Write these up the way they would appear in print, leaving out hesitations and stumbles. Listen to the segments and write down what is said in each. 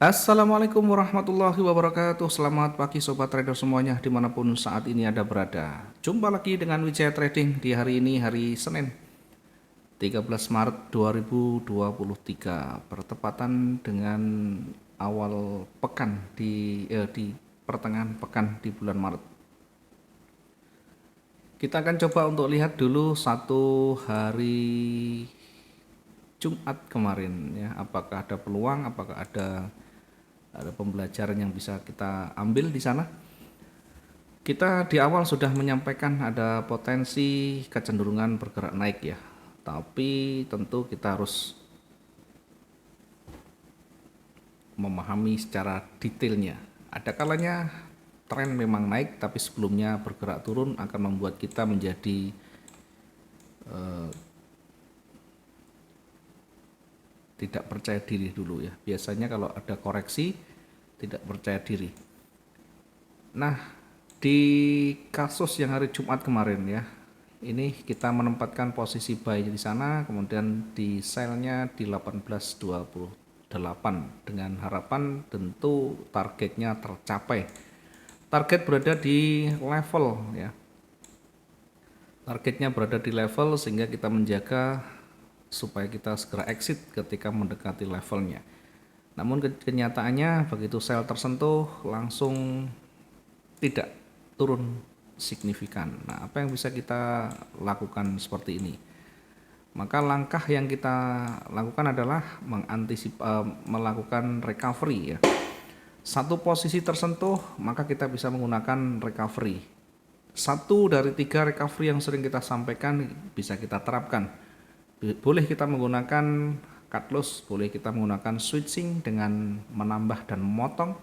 Assalamualaikum warahmatullahi wabarakatuh. Selamat pagi sobat trader semuanya dimanapun saat ini Anda berada. Jumpa lagi dengan Wijaya Trading di hari ini, hari Senin 13 Maret 2023, bertepatan dengan awal pekan di pertengahan pekan di bulan Maret. Kita akan coba untuk lihat dulu satu hari Jumat kemarin ya, apakah ada peluang, apakah ada pembelajaran yang bisa kita ambil di sana. Kita di awal sudah menyampaikan ada potensi kecenderungan bergerak naik ya, tapi tentu kita harus memahami secara detailnya. Ada kalanya tren memang naik, tapi sebelumnya bergerak turun akan membuat kita menjadi tidak percaya diri dulu ya. Biasanya kalau ada koreksi tidak percaya diri. Nah, di kasus yang hari Jumat kemarin ya, ini kita menempatkan posisi buy di sana, kemudian di sell-nya di 18.28 dengan harapan tentu targetnya tercapai. Target berada di level ya. Targetnya berada di level sehingga kita menjaga supaya kita segera exit ketika mendekati levelnya. Namun kenyataannya begitu sell tersentuh langsung tidak turun signifikan. Nah, apa yang bisa kita lakukan seperti ini? Maka langkah yang kita lakukan adalah melakukan recovery ya. Satu posisi tersentuh, maka kita bisa menggunakan recovery. Satu dari 3 recovery yang sering kita sampaikan bisa kita terapkan. Boleh kita menggunakan cut loss, boleh kita menggunakan switching dengan menambah dan memotong,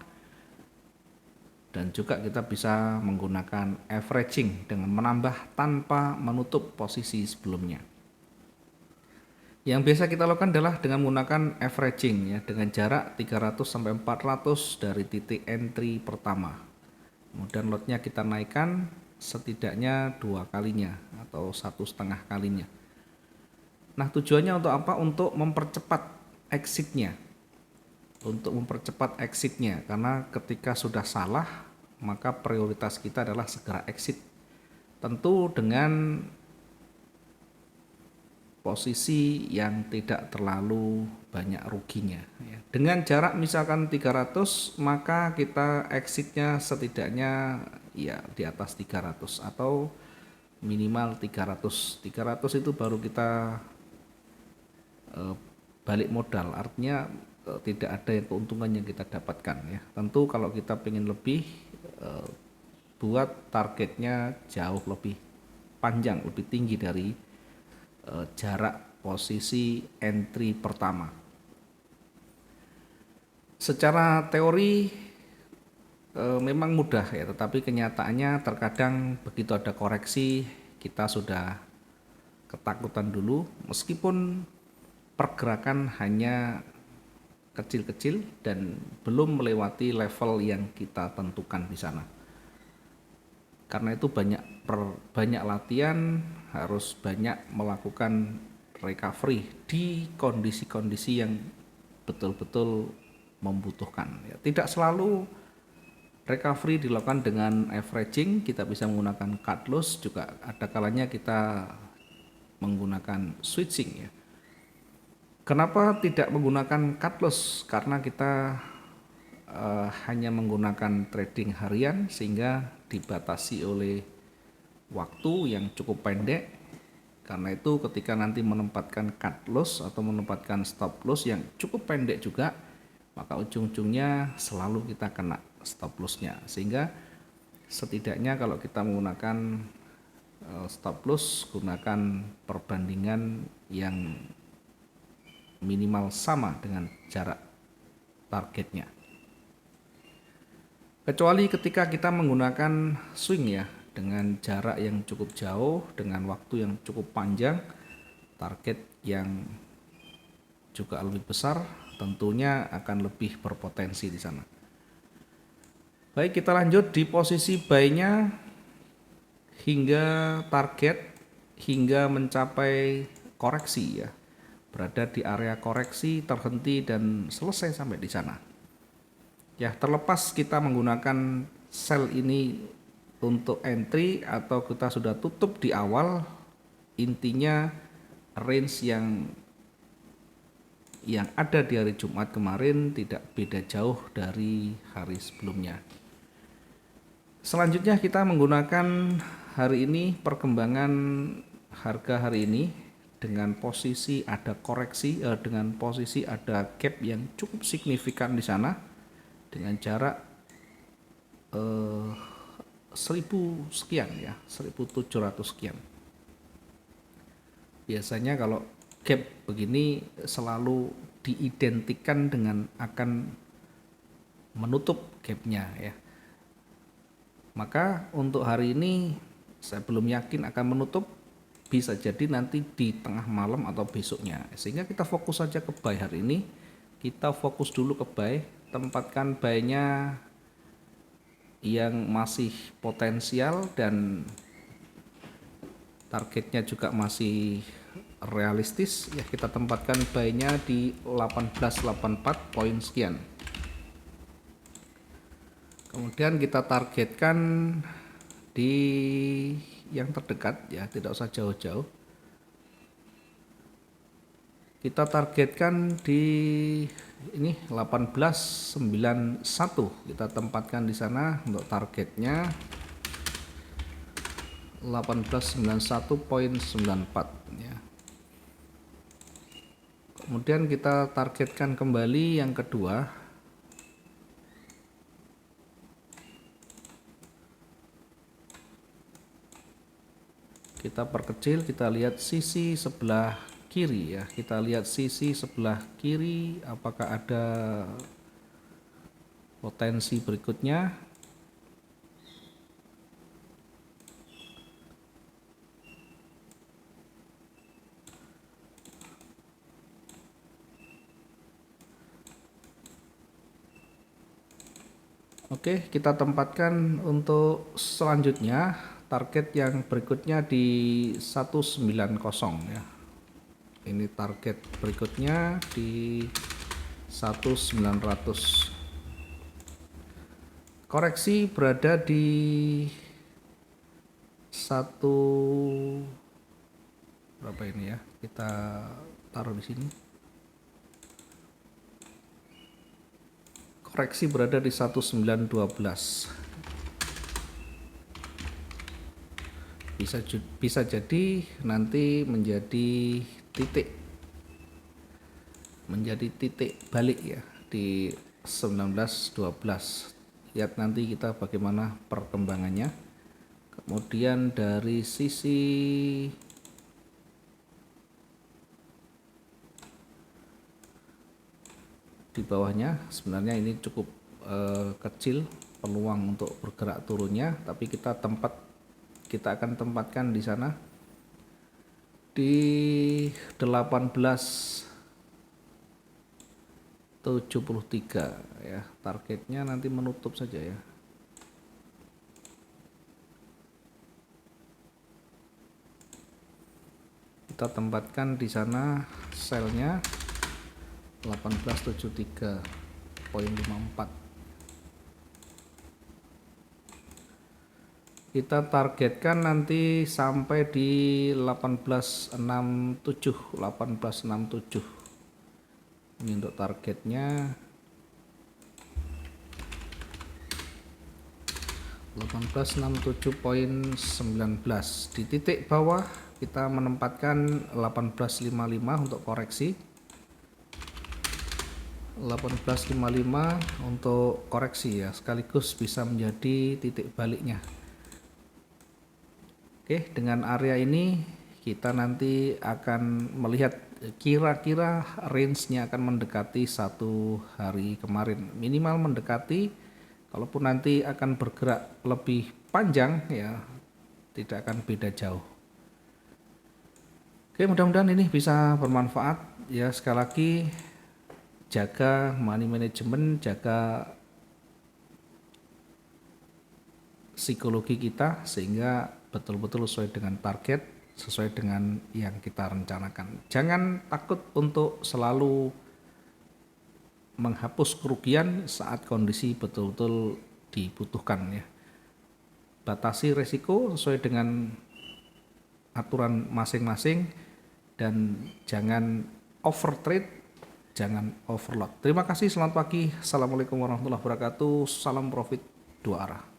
dan juga kita bisa menggunakan averaging dengan menambah tanpa menutup posisi sebelumnya. Yang biasa kita lakukan adalah dengan menggunakan averaging ya, dengan jarak 300 sampai 400 dari titik entry pertama. Kemudian lotnya kita naikkan setidaknya 2 kalinya atau 1,5 kalinya. Nah, tujuannya untuk apa? Untuk mempercepat exitnya. Karena ketika sudah salah, maka prioritas kita adalah segera exit. Tentu dengan posisi yang tidak terlalu banyak ruginya ya. Dengan jarak misalkan 300, maka kita exitnya setidaknya ya di atas 300 atau minimal 300. 300 itu baru kita balik modal, artinya tidak ada yang keuntungan yang kita dapatkan ya. Tentu kalau kita pengen lebih, buat targetnya jauh lebih panjang, lebih tinggi dari jarak posisi entry pertama. Secara teori memang mudah ya, tetapi kenyataannya terkadang begitu ada koreksi kita sudah ketakutan dulu, meskipun pergerakan hanya kecil-kecil dan belum melewati level yang kita tentukan di sana. Karena itu banyak latihan, harus banyak melakukan recovery di kondisi-kondisi yang betul-betul membutuhkan. Ya, tidak selalu recovery dilakukan dengan averaging, kita bisa menggunakan cut loss, juga ada kalanya kita menggunakan switching ya. Kenapa tidak menggunakan cut loss? Karena kita hanya menggunakan trading harian sehingga dibatasi oleh waktu yang cukup pendek. Karena itu ketika nanti menempatkan cut loss atau menempatkan stop loss yang cukup pendek juga, maka ujung-ujungnya selalu kita kena stop lossnya. Sehingga setidaknya kalau kita menggunakan stop loss, gunakan perbandingan yang minimal sama dengan jarak targetnya. Kecuali ketika kita menggunakan swing ya, dengan jarak yang cukup jauh, dengan waktu yang cukup panjang, target yang juga lebih besar, tentunya akan lebih berpotensi di sana. Baik, kita lanjut di posisi buy-nya hingga target, hingga mencapai koreksi ya. Berada di area koreksi, terhenti dan selesai sampai di sana. Ya, terlepas kita menggunakan sell ini untuk entry atau kita sudah tutup di awal, intinya range yang ada di hari Jumat kemarin tidak beda jauh dari hari sebelumnya. Selanjutnya kita menggunakan hari ini perkembangan harga hari ini dengan posisi ada koreksi, dengan posisi ada gap yang cukup signifikan di sana dengan jarak 1000 sekian ya, 1700 sekian. Biasanya kalau gap begini selalu diidentikan dengan akan menutup gapnya ya. Maka untuk hari ini saya belum yakin akan menutup, bisa jadi nanti di tengah malam atau besoknya. Sehingga kita fokus saja ke buy hari ini. Kita fokus dulu ke buy, tempatkan buy-nya yang masih potensial dan targetnya juga masih realistis ya, kita tempatkan buy-nya di 1884 poin sekian. Kemudian kita targetkan di yang terdekat ya, tidak usah jauh-jauh. Kita targetkan di ini 1891, kita tempatkan di sana untuk targetnya 1891.94 ya. Kemudian kita targetkan kembali yang kedua, kita perkecil, kita lihat sisi sebelah kiri ya, kita lihat sisi sebelah kiri apakah ada potensi berikutnya. Oke, kita tempatkan untuk selanjutnya target yang berikutnya di 190 ya. Ini target berikutnya di 1900. Koreksi berada di satu berapa ini ya? Kita taruh di sini. Koreksi berada di 1912. Bisa jadi nanti menjadi titik balik ya di 1912. Lihat nanti kita bagaimana perkembangannya. Kemudian dari sisi di bawahnya sebenarnya ini cukup kecil peluang untuk bergerak turunnya, tapi kita akan tempatkan di sana di 1873 ya, targetnya nanti menutup saja ya. Kita tempatkan di sana selnya 1873.54. Kita targetkan nanti sampai di 1867. Ini untuk targetnya 1867.19. Di titik bawah kita menempatkan 1855 untuk koreksi. 1855 untuk koreksi ya, sekaligus bisa menjadi titik baliknya. Oke, dengan area ini kita nanti akan melihat kira-kira range-nya akan mendekati satu hari kemarin, minimal mendekati. Kalaupun nanti akan bergerak lebih panjang ya, tidak akan beda jauh. Oke, mudah-mudahan ini bisa bermanfaat ya. Sekali lagi, jaga money management, jaga psikologi kita sehingga betul-betul sesuai dengan target, sesuai dengan yang kita rencanakan. Jangan takut untuk selalu menghapus kerugian saat kondisi betul-betul dibutuhkan ya. Batasi resiko sesuai dengan aturan masing-masing dan jangan overtrade, jangan overload. Terima kasih, selamat pagi. Assalamualaikum warahmatullahi wabarakatuh. Salam profit dua arah.